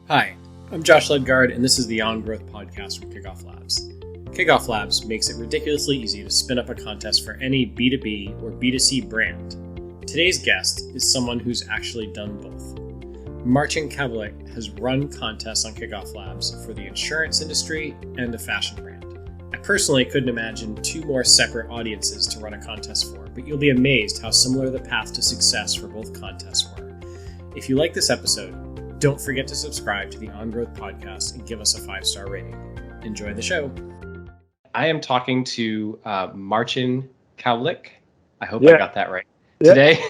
Hi, I'm Josh Ledgard, and this is the On Growth podcast from KickoffLabs. KickoffLabs makes it ridiculously easy to spin up a contest for any B2B or B2C brand. Today's guest is someone who's actually done both. Marcin Kowalik has run contests on KickoffLabs for the insurance industry and a fashion brand. I personally couldn't imagine two more separate audiences to run a contest for, but you'll be amazed how similar the path to success for both contests were. If you like this episode, don't forget to subscribe to the On Growth podcast and give us a 5-star rating. Enjoy the show. I am talking to Marcin Kowalik. I hope I got that right today.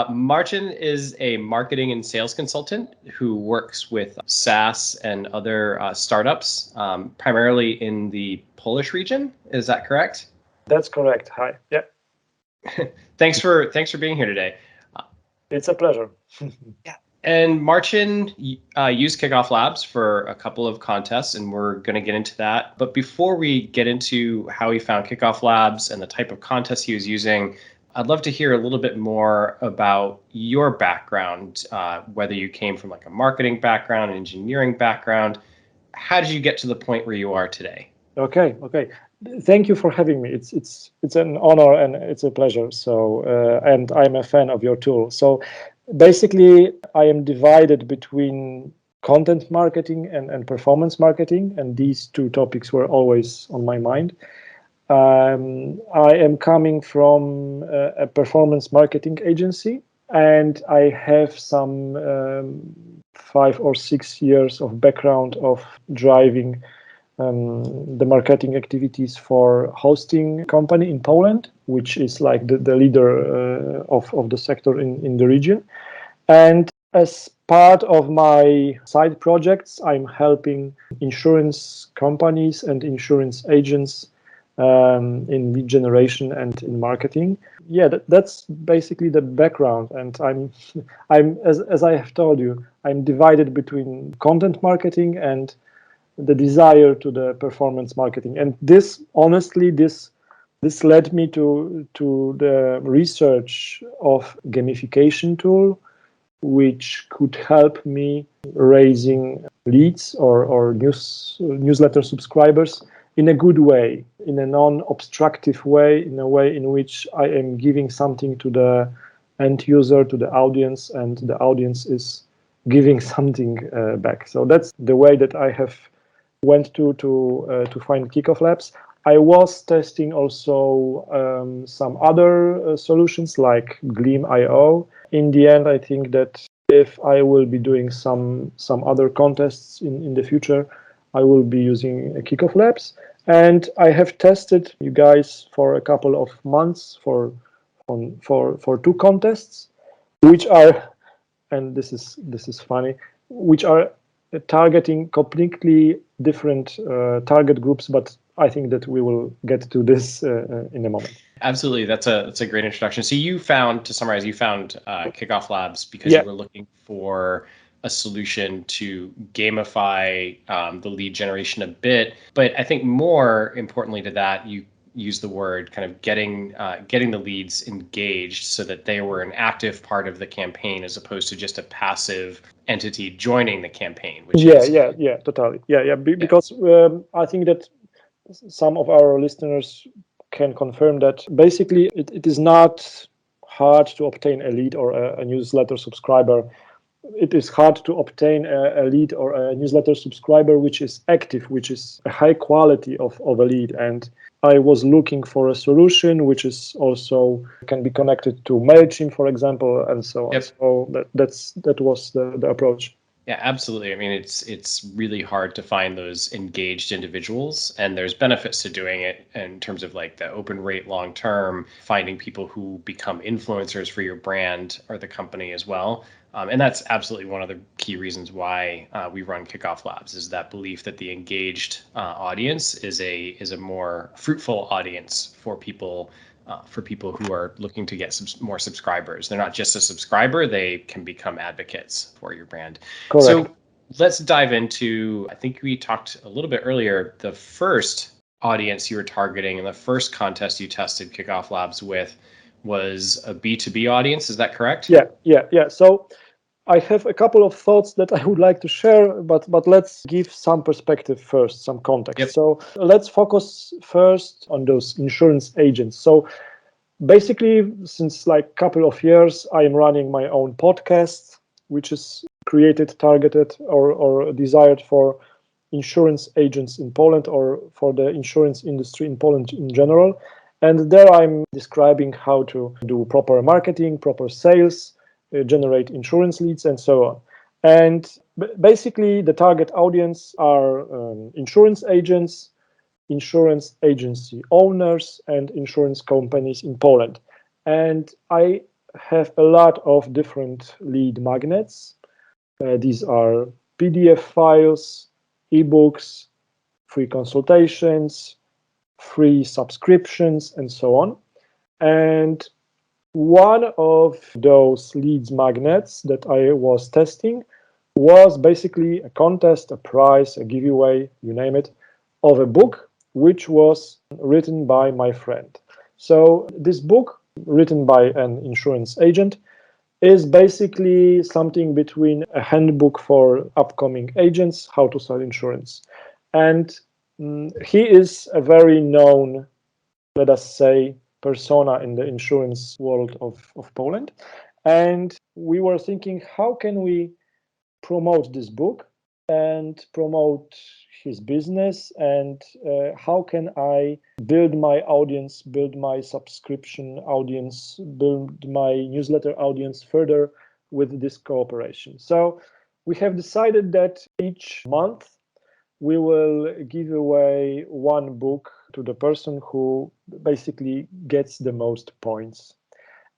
Marcin is a marketing and sales consultant who works with SaaS and other startups, primarily in the Polish region. Is that correct? That's correct. Hi. Yeah. Thanks for being here today. It's a pleasure. Yeah. And Marcin used KickoffLabs for a couple of contests, and we're going to get into that. But before we get into how he found KickoffLabs and the type of contests he was using, I'd love to hear a little bit more about your background, whether you came from like a marketing background, an engineering background. How did you get to the point where you are today? Okay. Thank you for having me. It's an honor and it's a pleasure. So, and I'm a fan of your tool. So, basically, I am divided between content marketing and performance marketing, and these two topics were always on my mind. I am coming from a performance marketing agency, and I have some 5 or 6 years of background of driving the marketing activities for hosting company in Poland, which is like the leader of the sector in the region. And as part of my side projects, I'm helping insurance companies and insurance agents in lead generation and in marketing. Yeah, that's basically the background. And I'm as I have told you, I'm divided between content marketing and the desire to the performance marketing. And this led me to the research of gamification tool, which could help me raising leads or newsletter subscribers in a good way, in a non-obstructive way, in a way in which I am giving something to the end user, to the audience, and the audience is giving something back. So that's the way that I have went to find KickoffLabs. I was testing also some other solutions like Gleam.io. In the end, I think that if I will be doing some other contests in the future, I will be using KickoffLabs. And I have tested you guys for a couple of months for 2 contests, which are, and this is funny, which are targeting completely different target groups, but I think that we will get to this in a moment. Absolutely. That's a great introduction. So to summarize, you found KickoffLabs because you were looking for a solution to gamify the lead generation a bit. But I think more importantly to that, you use the word kind of getting the leads engaged so that they were an active part of the campaign as opposed to just a passive entity joining the campaign. Totally. Because I think that some of our listeners can confirm that basically it is not hard to obtain a lead or a newsletter subscriber. It is hard to obtain a lead or a newsletter subscriber which is active, which is a high quality of a lead. And I was looking for a solution which is also can be connected to MailChimp, for example, and so on. Yep. So that was the approach. Yeah, absolutely. I mean, it's really hard to find those engaged individuals, and there's benefits to doing it in terms of like the open rate long term, finding people who become influencers for your brand or the company as well. And that's absolutely one of the key reasons why we run KickoffLabs is that belief that the engaged audience is a more fruitful audience for people who are looking to get more subscribers. They're not just a subscriber, they can become advocates for your brand. Correct. So let's dive into, I think we talked a little bit earlier, the first audience you were targeting and the first contest you tested KickoffLabs with was a B2B audience. Is that correct? Yeah. So I have a couple of thoughts that I would like to share, but let's give some perspective first, some context. Yep. So let's focus first on those insurance agents. So basically, since like a couple of years, I am running my own podcast, which is created, targeted, or desired for insurance agents in Poland or for the insurance industry in Poland in general. And there I'm describing how to do proper marketing, proper sales, generate insurance leads, and so on. And basically, the target audience are insurance agents, insurance agency owners, and insurance companies in Poland. And I have a lot of different lead magnets. These are PDF files, ebooks, free consultations, free subscriptions, and so on. And one of those leads magnets that I was testing was basically a contest, a prize, a giveaway, you name it, of a book which was written by my friend. So this book, written by an insurance agent, is basically something between a handbook for upcoming agents, how to sell insurance. And he is a very known, let us say, persona in the insurance world of Poland. And we were thinking, how can we promote this book and promote his business, and how can I build my audience, build my subscription audience, build my newsletter audience further with this cooperation. So we have decided that each month we will give away one book to the person who basically gets the most points.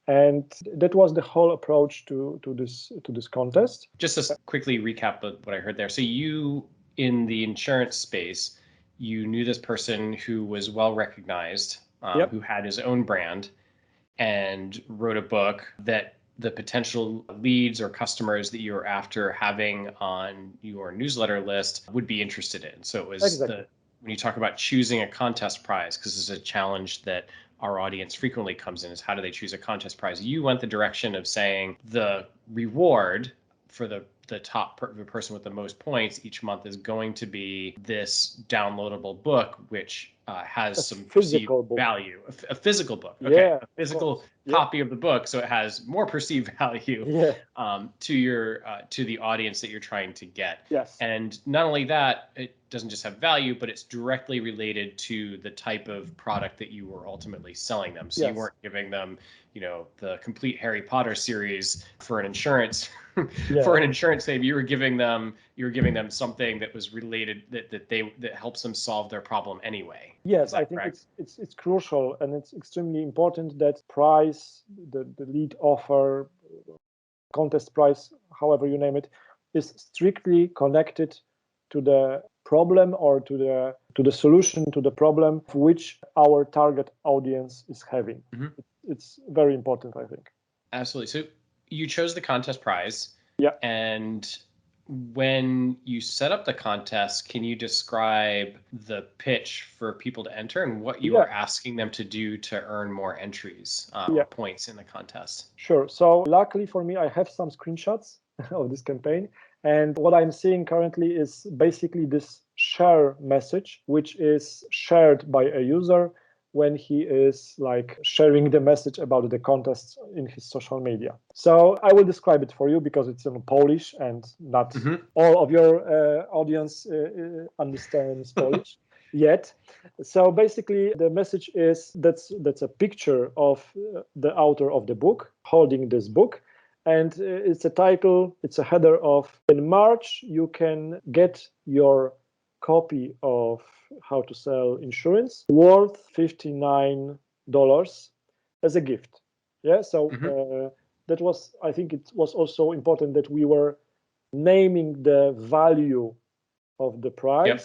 And that was the whole approach to this contest. Just to quickly recap what I heard there. So you, in the insurance space, you knew this person who was well recognized, Yep. who had his own brand, and wrote a book that the potential leads or customers that you were after having on your newsletter list would be interested in. So it was Exactly. when you talk about choosing a contest prize, because this is a challenge that our audience frequently comes in, is how do they choose a contest prize? You went the direction of saying the reward for the top the person with the most points each month is going to be this downloadable book, which has some perceived value, a physical book. Okay, Yeah, a physical yeah. copy of the book, so it has more perceived value Yeah. to your to the audience that you're trying to get. Yes. And not only that, it doesn't just have value, but it's directly related to the type of product that you were ultimately selling them. So you weren't giving them, the complete Harry Potter series for an insurance for an insurance name. You were giving them something that was related that helps them solve their problem anyway. Yes, I think it's crucial, and it's extremely important that price, the lead offer, contest price, however you name it, is strictly connected to the problem or to the solution to the problem which our target audience is having. Mm-hmm. It's very important, I think. Absolutely. So you chose the contest prize. Yeah. And when you set up the contest, can you describe the pitch for people to enter and what you are asking them to do to earn more entries or points in the contest? Sure. So luckily for me, I have some screenshots of this campaign. And what I'm seeing currently is basically this share message, which is shared by a user when he is like sharing the message about the contest in his social media. So I will describe it for you because it's in Polish and not all of your audience understands Polish yet. So basically the message is that's a picture of the author of the book holding this book. And it's a title, it's a header of, in March, you can get your copy of How to Sell Insurance worth $59 as a gift. Yeah, so that was, I think it was also important that we were naming the value of the prize. Yep.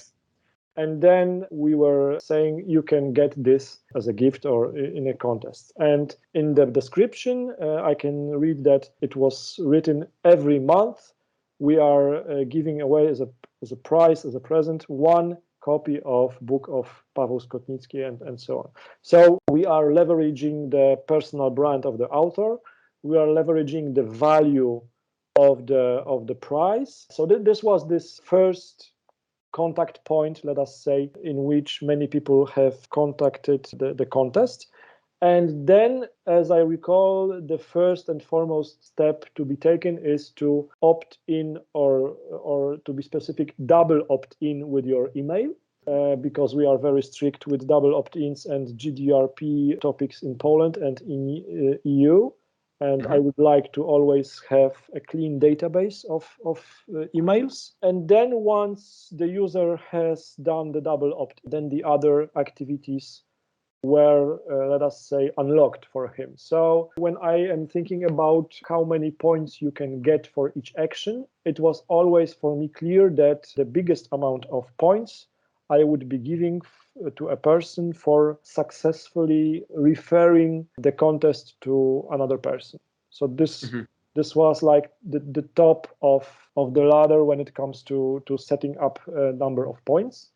And then we were saying you can get this as a gift or in a contest. And in the description, I can read that it was written every month. We are giving away as a prize, as a present, one copy of book of Paweł Skotnicki and so on. So we are leveraging the personal brand of the author. We are leveraging the value of the prize. So this was this first contact point, let us say, in which many people have contacted the contest. And then, as I recall, the first and foremost step to be taken is to opt in, or to be specific, double opt in with your email. Because we are very strict with double opt-ins and GDPR topics in Poland and in EU. And I would like to always have a clean database of emails. And then once the user has done the double opt, then the other activities were, let us say, unlocked for him. So when I am thinking about how many points you can get for each action, it was always for me clear that the biggest amount of points I would be giving to a person for successfully referring the contest to another person. So this was like the top of the ladder when it comes to setting up a number of points.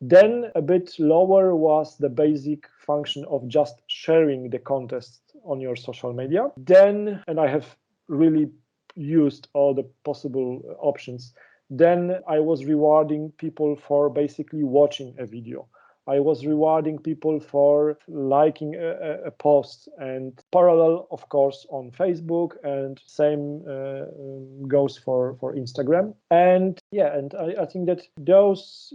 Then a bit lower was the basic function of just sharing the contest on your social media. Then, and I have really used all the possible options, then I was rewarding people for basically watching a video. I was rewarding people for liking a post, and parallel, of course, on Facebook, and same goes for Instagram. And yeah, and I think that those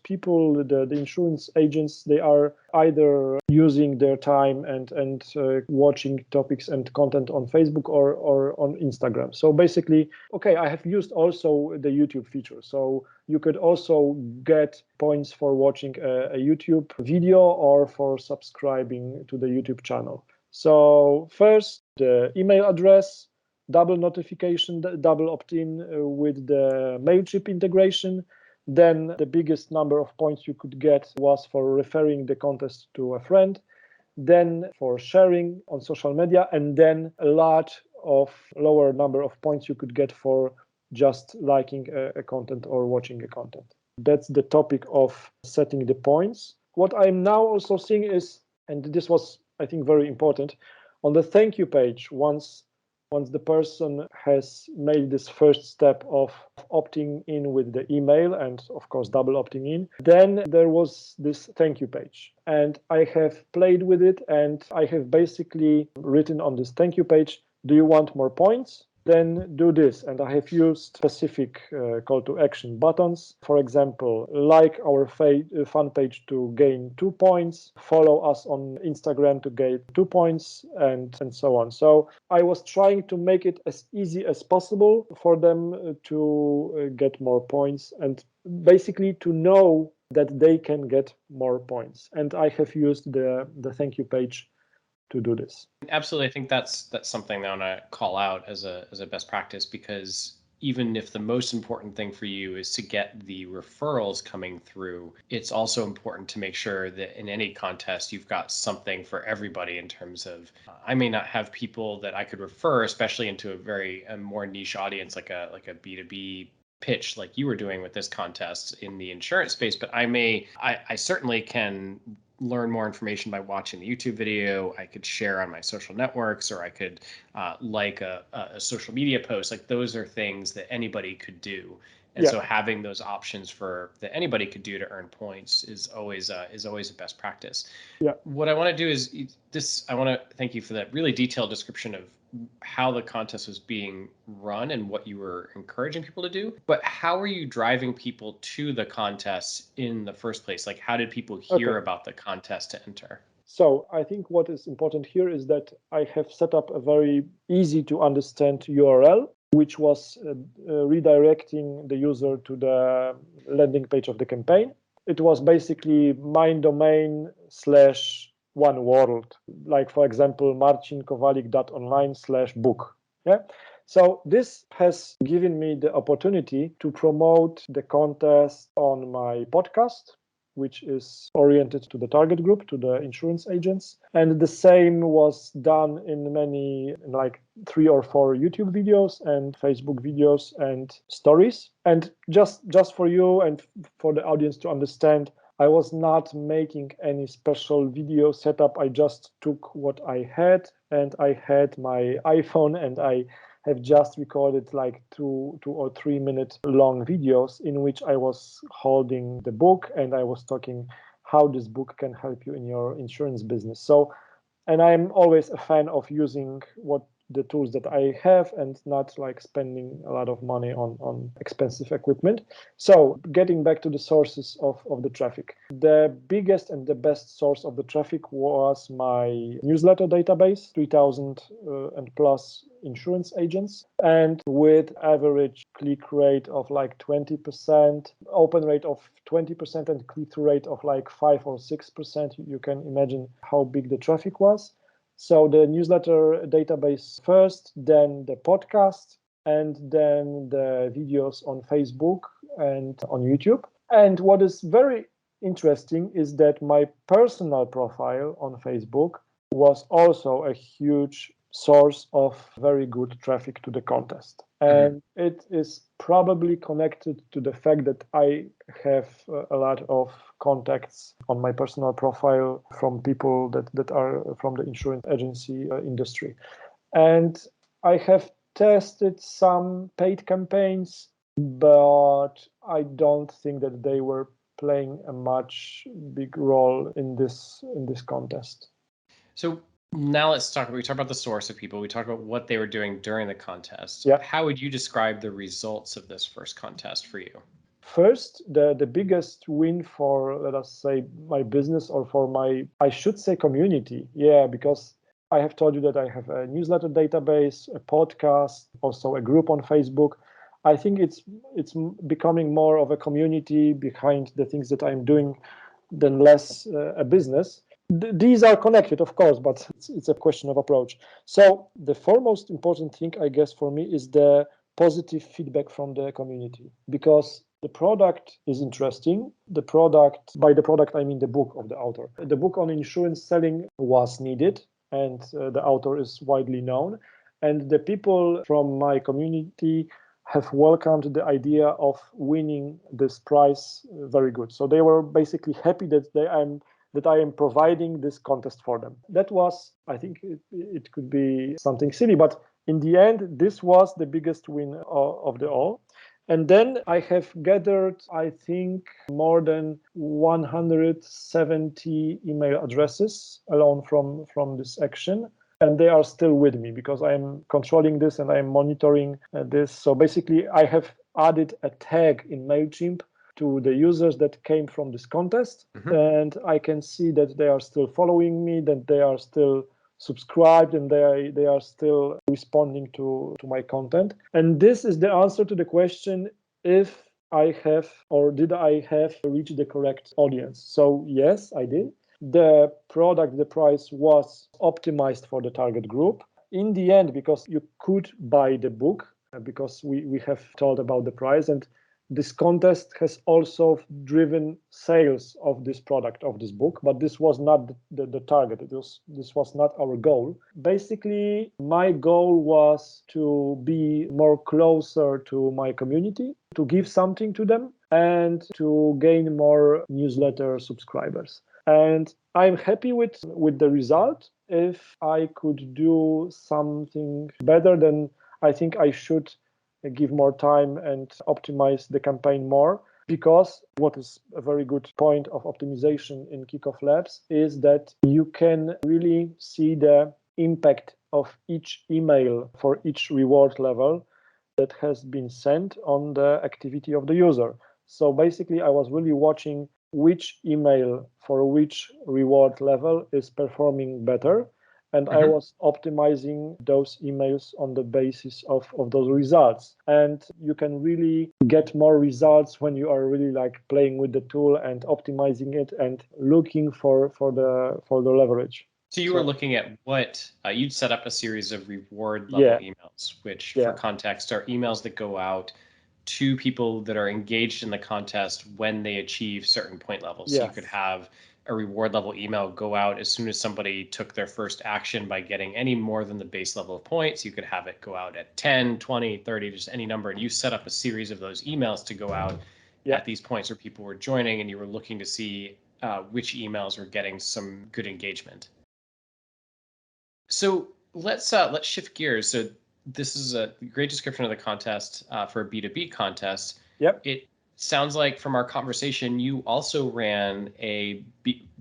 people, the insurance agents, they are either using their time and watching topics and content on Facebook or on Instagram. So basically, okay, I have used also the YouTube feature. So you could also get points for watching a YouTube video or for subscribing to the YouTube channel. So first, the email address, double notification, double opt-in with the Mailchimp integration. Then the biggest number of points you could get was for referring the contest to a friend, then for sharing on social media, and then a lot of lower number of points you could get for just liking a content or watching a content. That's the topic of setting the points. What I'm now also seeing is, and this was, I think, very important, on the thank you page, once the person has made this first step of opting in with the email and, of course, double opting in, then there was this thank you page. And I have played with it, and I have basically written on this thank you page, do you want more points? Then do this. And I have used specific call to action buttons. For example, like our fan page to gain 2 points, follow us on Instagram to gain 2 points, and so on. So I was trying to make it as easy as possible for them to get more points, and basically to know that they can get more points. And I have used the thank you page to do this. Absolutely. I think that's something I want to call out as a best practice, because even if the most important thing for you is to get the referrals coming through, it's also important to make sure that in any contest, you've got something for everybody in terms of, I may not have people that I could refer, especially into a more niche audience, like a B2B pitch like you were doing with this contest in the insurance space, but I certainly can learn more information by watching the YouTube video. I could share on my social networks, or I could like a social media post. Like, those are things that anybody could do. And so having those options that anybody could do to earn points is always a best practice. Yeah. What I want to do is I want to thank you for that really detailed description of how the contest was being run and what you were encouraging people to do. But how are you driving people to the contest in the first place? Like, how did people hear about the contest to enter? So I think what is important here is that I have set up a very easy to understand URL, which was redirecting the user to the landing page of the campaign. It was basically my domain / one world, like, for example, marcinkowalik.online/book. Yeah. So this has given me the opportunity to promote the contest on my podcast, which is oriented to the target group, to the insurance agents. And the same was done in many, like 3 or 4 YouTube videos and Facebook videos and stories. And just for you and for the audience to understand, I was not making any special video setup. I just took what I had, and I had my iPhone, and I have just recorded like 2 or 3 minute long videos in which I was holding the book and I was talking how this book can help you in your insurance business. So, and I'm always a fan of using the tools that I have and not like spending a lot of money on expensive equipment. So getting back to the sources of the traffic, the biggest and the best source of the traffic was my newsletter database, 3,000 and plus insurance agents, and with average click rate of like 20%, open rate of 20%, and click-through rate of like 5 or 6%. You can imagine how big the traffic was. So the newsletter database first, then the podcast, and then the videos on Facebook and on YouTube. And what is very interesting is that my personal profile on Facebook was also a huge source of very good traffic to the contest. And it is probably connected to the fact that I have a lot of contacts on my personal profile from people that are from the insurance agency industry. And I have tested some paid campaigns, but I don't think that they were playing a much big role in this contest. So now let's talk. We talked about the source of people. We talked about what they were doing during the contest. Yeah. How would you describe the results of this first contest for you? First, the biggest win for, let us say, my business or for my, I should say, community. Yeah, because I have told you that I have a newsletter database, a podcast, also a group on Facebook. I think it's becoming more of a community behind the things that I'm doing than less a business. These are connected, of course, but it's a question of approach. So the foremost important thing, I guess, for me is the positive feedback from the community, because the product is interesting. The product, by the product, I mean the book of the author. The book on insurance selling was needed, and the author is widely known. And the people from my community have welcomed the idea of winning this prize very good. So they were basically happy that I am providing this contest for them. That was, I think it could be something silly, but in the end, this was the biggest win of the all. And then I have gathered, I think, more than 170 email addresses alone from this action. And they are still with me because I'm controlling this and I'm monitoring this. So basically, I have added a tag in MailChimp to the users that came from this contest. And I can see that they are still following me, that they are still subscribed, and they are still responding to my content. And this is the answer to the question if I have or did I have reached the correct audience. So yes, I did. The product, the price was optimized for the target group. In the end, because you could buy the book, because we have told about the price, and this contest has also driven sales of this product, of this book, but this was not the target. This was not our goal. Basically, my goal was to be more closer to my community, to give something to them, and to gain more newsletter subscribers. And I'm happy with the result. If I could do something better, then I think I should give more time and optimize the campaign more, because what is a very good point of optimization in KickoffLabs is that you can really see the impact of each email for each reward level that has been sent on the activity of the user. So basically, I was really watching which email for which reward level is performing better. And I was optimizing those emails on the basis of those results. And you can really get more results when you are really like playing with the tool and optimizing it and looking for the leverage. So you were looking at what you'd set up a series of reward level emails, which for context are emails that go out to people that are engaged in the contest when they achieve certain point levels. So you could have a reward level email go out as soon as somebody took their first action by getting any more than the base level of points. You could have it go out at 10, 20, 30, just any number. And you set up a series of those emails to go out at these points where people were joining, and you were looking to see which emails were getting some good engagement. So let's shift gears. So this is a great description of the contest for a B2B contest. Yep. It sounds like from our conversation, you also ran a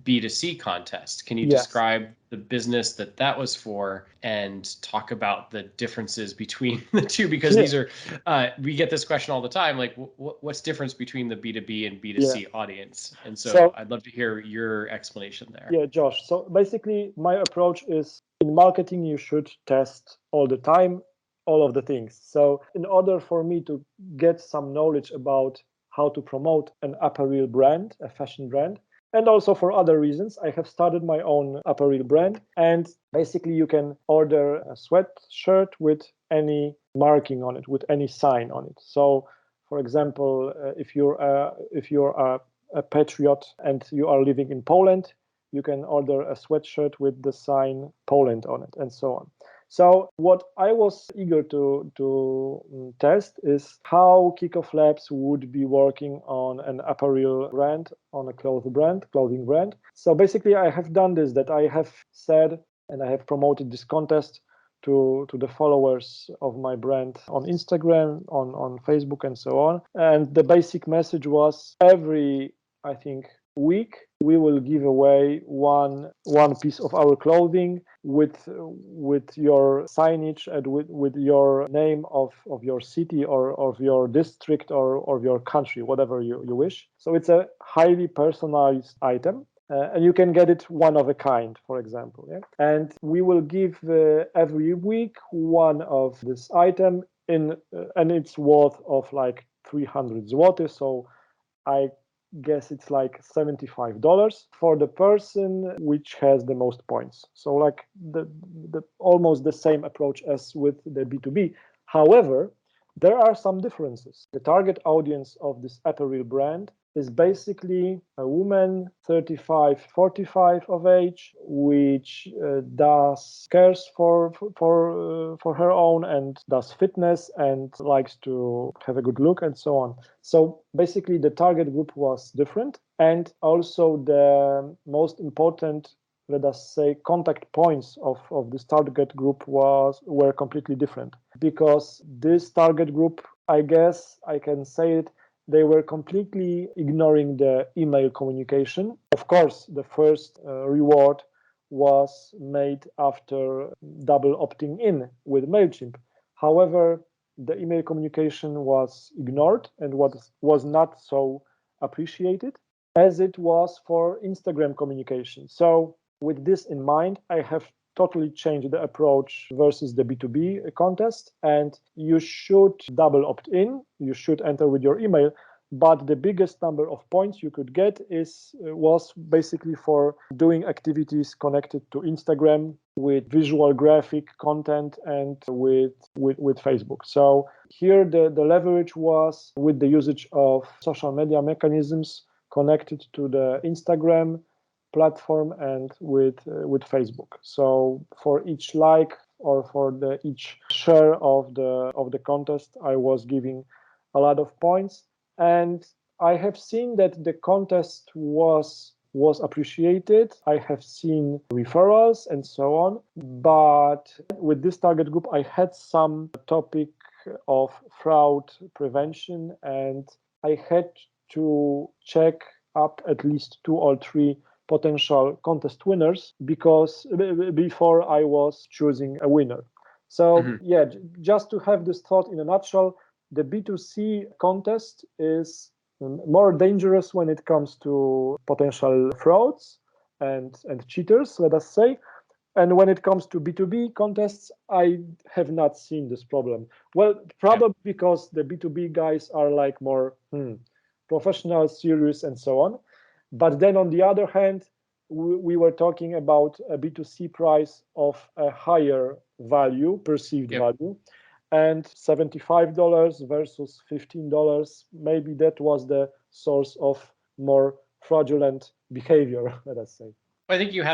B2C contest. Can you Yes. describe the business that was for and talk about the differences between the two? Because these are, we get this question all the time, like what's difference between the B2B and B2C audience? And so I'd love to hear your explanation there. Yeah, Josh. So basically my approach is in marketing, you should test all the time, all of the things. So in order for me to get some knowledge about how to promote an apparel brand, a fashion brand, and also for other reasons, I have started my own apparel brand. And basically you can order a sweatshirt with any marking on it, with any sign on it. So for example, if you're a patriot and you are living in Poland, you can order a sweatshirt with the sign Poland on it, and so on. So what I was eager to test is how KickoffLabs would be working on an apparel brand, on a clothing brand. So basically I have done this, that I have said, and I have promoted this contest to the followers of my brand on Instagram, on Facebook, and so on. And the basic message was every, I think, week we will give away one piece of our clothing with your signage and with your name of your city or of your district or your country, whatever you wish. So it's a highly personalized item. And you can get it one of a kind, for example. Yeah? And we will give every week one of this item and it's worth of like 300 zloty. So I guess it's like $75 for the person which has the most points. So like the almost the same approach as with the B2B. However, there are some differences. The target audience of this apparel brand is basically a woman 35-45 of age, which cares for her own and does fitness and likes to have a good look and so on. So basically the target group was different, and also the most important, let us say, contact points of this target group were completely different, because this target group, I guess I can say it, they were completely ignoring the email communication. Of course, the first reward was made after double opting in with MailChimp. However, the email communication was ignored and was not so appreciated as it was for Instagram communication. So with this in mind, I have totally changed the approach versus the B2B contest, and you should double opt in, you should enter with your email, but the biggest number of points you could get was basically for doing activities connected to Instagram with visual graphic content and with Facebook. So here the leverage was with the usage of social media mechanisms connected to the Instagram platform and with Facebook. So for each like or for each share of the contest, I was giving a lot of points, and I have seen that the contest was appreciated. I have seen referrals and so on, but with this target group, I had some topic of fraud prevention, and I had to check up at least 2 or 3 potential contest winners before I was choosing a winner. So just to have this thought in a nutshell, the B2C contest is more dangerous when it comes to potential frauds and cheaters, let us say. And when it comes to B2B contests, I have not seen this problem. Well, probably because the B2B guys are like more professional, serious, and so on. But then on the other hand, we were talking about a B2C price of a higher value, perceived value, and $75 versus $15. Maybe that was the source of more fraudulent behavior, let us say. I think you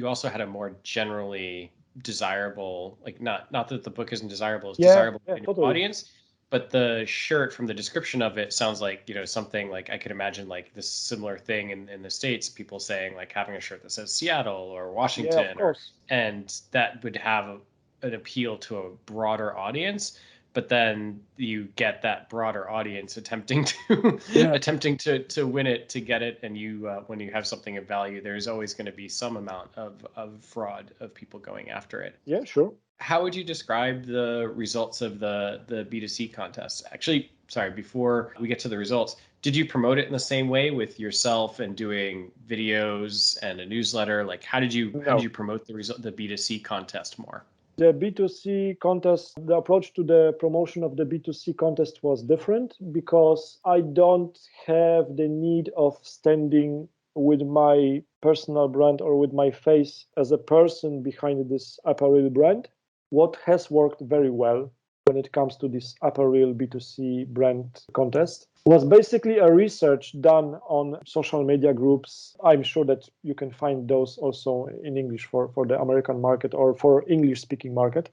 also had a more generally desirable, like not that the book isn't desirable, it's desirable in your audience, but the shirt, from the description of it, sounds like, something like I could imagine like this similar thing in the States, people saying like having a shirt that says Seattle or Washington, and that would have an appeal to a broader audience, but then you get that broader audience attempting to Yeah. attempting to win it, to get it, and you when you have something of value, there's always going to be some amount of fraud of people going after it. Yeah, sure. How would you describe the results of the B2C contest? Actually, sorry, before we get to the results, did you promote it in the same way with yourself and doing videos and a newsletter? Like how did you No. promote the B2C contest more? The B2C contest, the approach to the promotion of the B2C contest was different because I don't have the need of standing with my personal brand or with my face as a person behind this apparel brand. What has worked very well when it comes to this apparel B2C brand contest was basically a research done on social media groups. I'm sure that you can find those also in English for the American market or for English speaking market.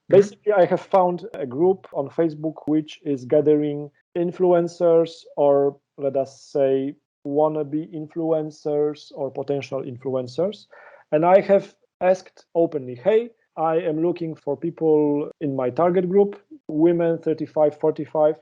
Basically, I have found a group on Facebook which is gathering influencers, or let us say wannabe influencers or potential influencers. And I have asked openly, hey, I am looking for people in my target group, women 35, 45,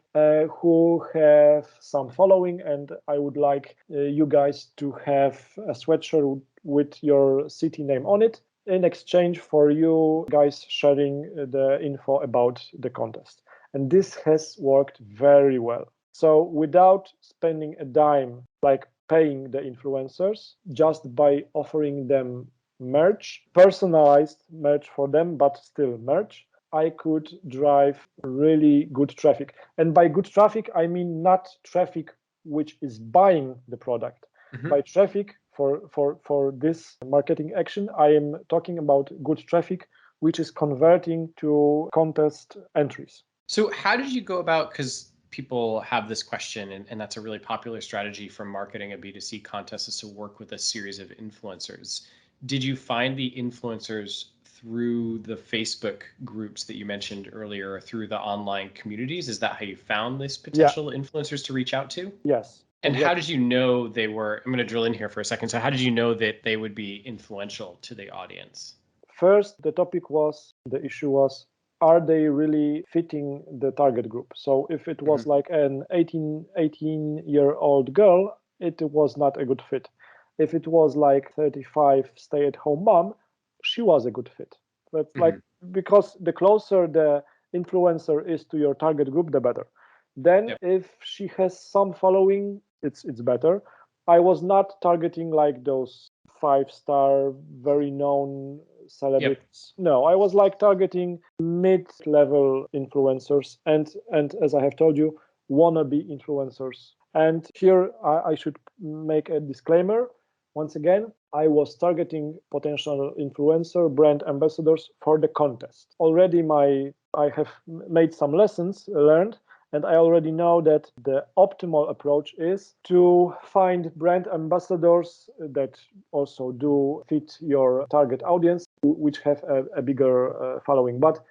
who have some following, and I would like you guys to have a sweatshirt with your city name on it in exchange for you guys sharing the info about the contest. And this has worked very well. So without spending a dime, like paying the influencers, just by offering them merch, personalized merch for them, but still merch, I could drive really good traffic. And by good traffic, I mean not traffic which is buying the product. Mm-hmm. By traffic for this marketing action, I am talking about good traffic which is converting to contest entries. So how did you go about, because people have this question, and that's a really popular strategy for marketing a B2C contest, is to work with a series of influencers. Did you find the influencers through the Facebook groups that you mentioned earlier, or through the online communities? Is that how you found these potential influencers to reach out to? Yes. And how Exactly. did you know they were, I'm going to drill in here for a second. So how did you know that they would be influential to the audience? First, the issue was, are they really fitting the target group? So if it was like an 18-year-old girl, it was not a good fit. If it was like 35 stay-at-home mom, she was a good fit. But like, because the closer the influencer is to your target group, the better. Then Yep. if she has some following, it's better. I was not targeting like those 5-star, very known celebrities. Yep. No, I was like targeting mid-level influencers and as I have told you, wannabe influencers. And here I should make a disclaimer. Once again, I was targeting potential influencer brand ambassadors for the contest. Already I have made some lessons learned, and I already know that the optimal approach is to find brand ambassadors that also do fit your target audience, which have a bigger following. But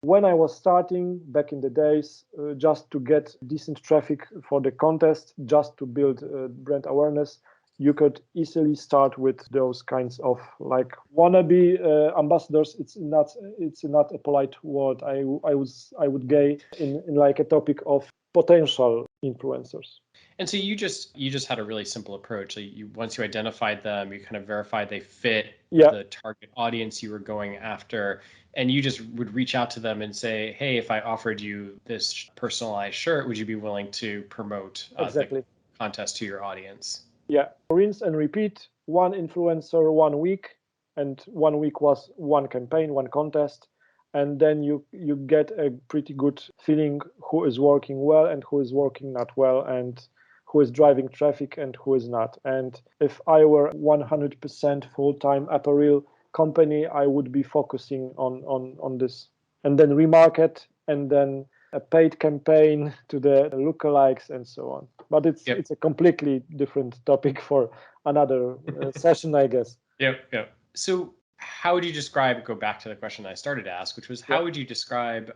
when I was starting back in the days, just to get decent traffic for the contest, just to build brand awareness, you could easily start with those kinds of like wannabe ambassadors. It's not a polite word. I would gay in like a topic of potential influencers. And so you just had a really simple approach. Like once you identified them, you kind of verified they fit Yeah, the target audience you were going after, and you just would reach out to them and say, "Hey, if I offered you this personalized shirt, would you be willing to promote the exactly. contest to your audience?" Yeah, rinse and repeat. One influencer, 1 week, and 1 week was one campaign, one contest, and then you get a pretty good feeling who is working well and who is working not well, and who is driving traffic and who is not. And if I were 100% full-time apparel company, I would be focusing on this, and then remarket, and then a paid campaign to the lookalikes and so on. But Yep. it's a completely different topic for another session, I guess. Yep. So how would you describe, go back to the question I started to ask, which was Yeah. how would you describe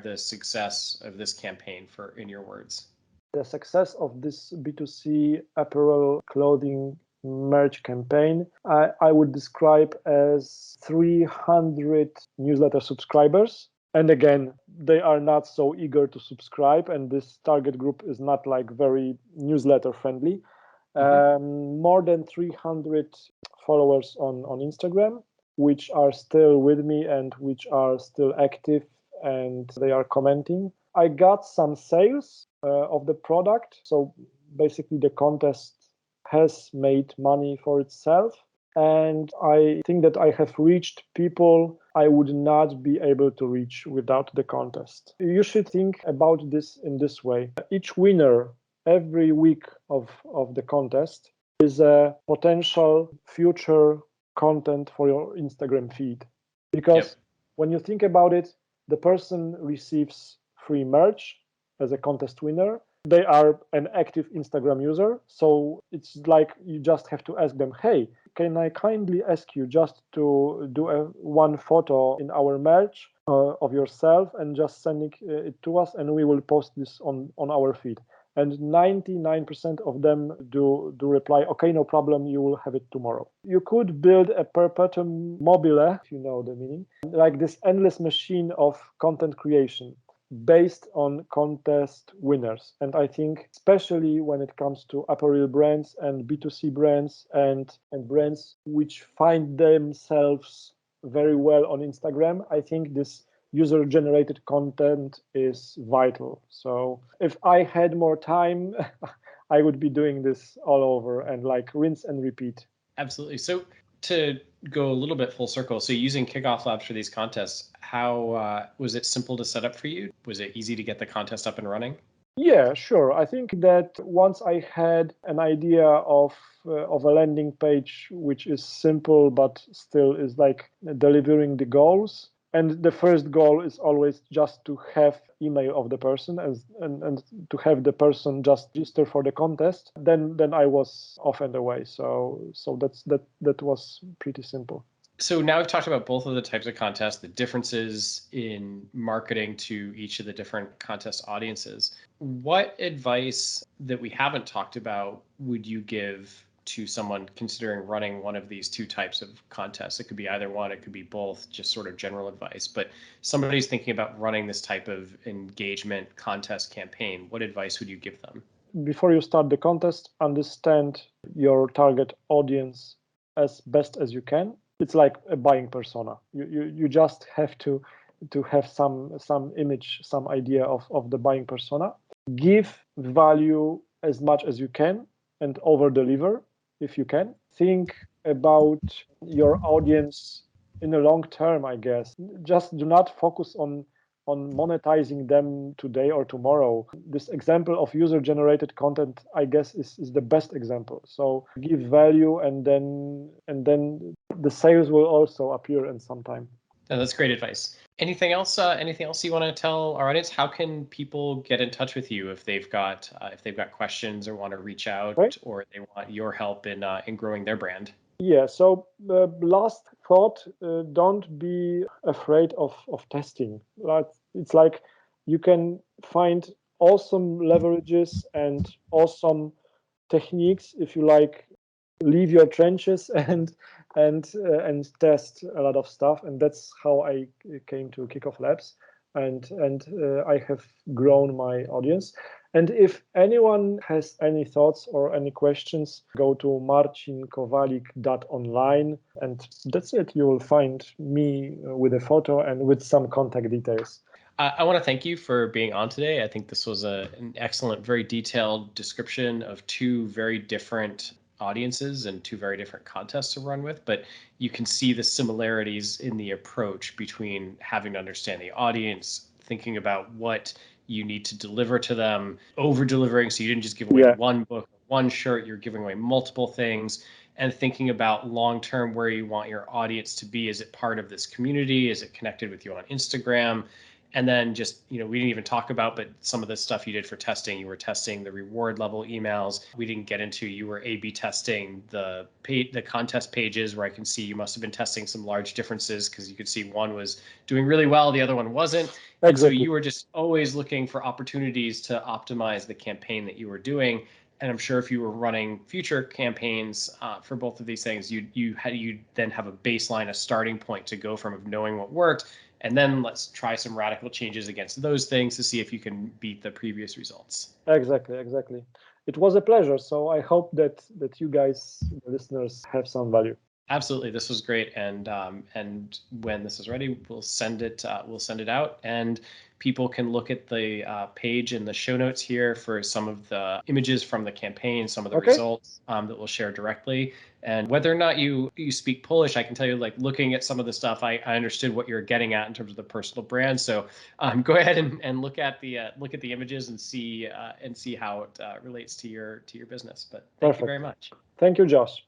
the success of this campaign in your words? The success of this B2C apparel clothing merch campaign, I would describe as 300 newsletter subscribers. And again, they are not so eager to subscribe, and this target group is not like very newsletter friendly. More than 300 followers on Instagram, which are still with me and which are still active, and they are commenting. I got some sales of the product. So basically the contest has made money for itself. And I think that I have reached people I would not be able to reach without the contest. You should think about this in this way. Each winner every week of the contest is a potential future content for your Instagram feed. Because when you think about it, the person receives free merch as a contest winner. They are an active Instagram user. So it's like you just have to ask them, hey, can I kindly ask you just to do one photo in our merch of yourself and just sending it to us, and we will post this on our feed. And 99% of them do reply, okay, no problem, you will have it tomorrow. You could build a perpetuum mobile, if you know the meaning, like this endless machine of content creation based on contest winners. And I think especially when it comes to apparel brands and B2C brands and brands which find themselves very well on Instagram, I think this user-generated content is vital. So if I had more time, I would be doing this all over and like rinse and repeat. Absolutely. So to go a little bit full circle, so using KickoffLabs for these contests, how was it simple to set up for you? Was it easy to get the contest up and running? Yeah, sure. I think that once I had an idea of a landing page which is simple but still is like delivering the goals. And the first goal is always just to have email of the person and to have the person just register for the contest. Then I was off and away. So that was pretty simple. So now we've talked about both of the types of contests, the differences in marketing to each of the different contest audiences. What advice that we haven't talked about would you give to someone considering running one of these two types of contests? It could be either one, it could be both, just sort of general advice. But somebody's thinking about running this type of engagement contest campaign. What advice would you give them? Before you start the contest, understand your target audience as best as you can. It's like a buying persona. You just have to have some image, some idea of the buying persona. Give value as much as you can and over deliver if you can. Think about your audience in the long term, I guess. Just do not focus on monetizing them today or tomorrow. This example of user-generated content, I guess, is the best example. So give value, and then the sales will also appear in some time. Oh, that's great advice. Anything else? Anything else you want to tell our audience? How can people get in touch with you if they've got questions or want to reach out, right, or they want your help in growing their brand? Yeah. So last thought: don't be afraid of testing. It's like you can find awesome leverages and awesome techniques if you like. Leave your trenches and test a lot of stuff, and that's how I came to KickoffLabs, and I have grown my audience. And if anyone has any thoughts or any questions, go to marcinkowalik.online, and that's it. You will find me with a photo and with some contact details. I want to thank you for being on today. I think this was an excellent, very detailed description of two very different audiences and two very different contests to run with, but you can see the similarities in the approach between having to understand the audience, thinking about what you need to deliver to them, over delivering, so you didn't just give away one book, one shirt, you're giving away multiple things, and thinking about long term where you want your audience to be. Is it part of this community? Is it connected with you on Instagram? And then just, we didn't even talk about, but some of the stuff you did for testing, you were testing the reward level emails. We didn't get into, you were A/B testing the contest pages, where I can see you must have been testing some large differences, because you could see one was doing really well, the other one wasn't. Exactly. And so you were just always looking for opportunities to optimize the campaign that you were doing. And I'm sure if you were running future campaigns for both of these things, you then have a baseline, a starting point to go from of knowing what worked, and then let's try some radical changes against those things to see if you can beat the previous results. Exactly. It was a pleasure. So I hope that you guys, the listeners, have some value. Absolutely, this was great, and when this is ready, we'll send it out, and people can look at the page in the show notes here for some of the images from the campaign, some of the results that we'll share directly. And whether or not you speak Polish, I can tell you, like looking at some of the stuff, I understood what you're getting at in terms of the personal brand. So go ahead and look at the images and see how it relates to your business. But thank you very much. Thank you, Josh.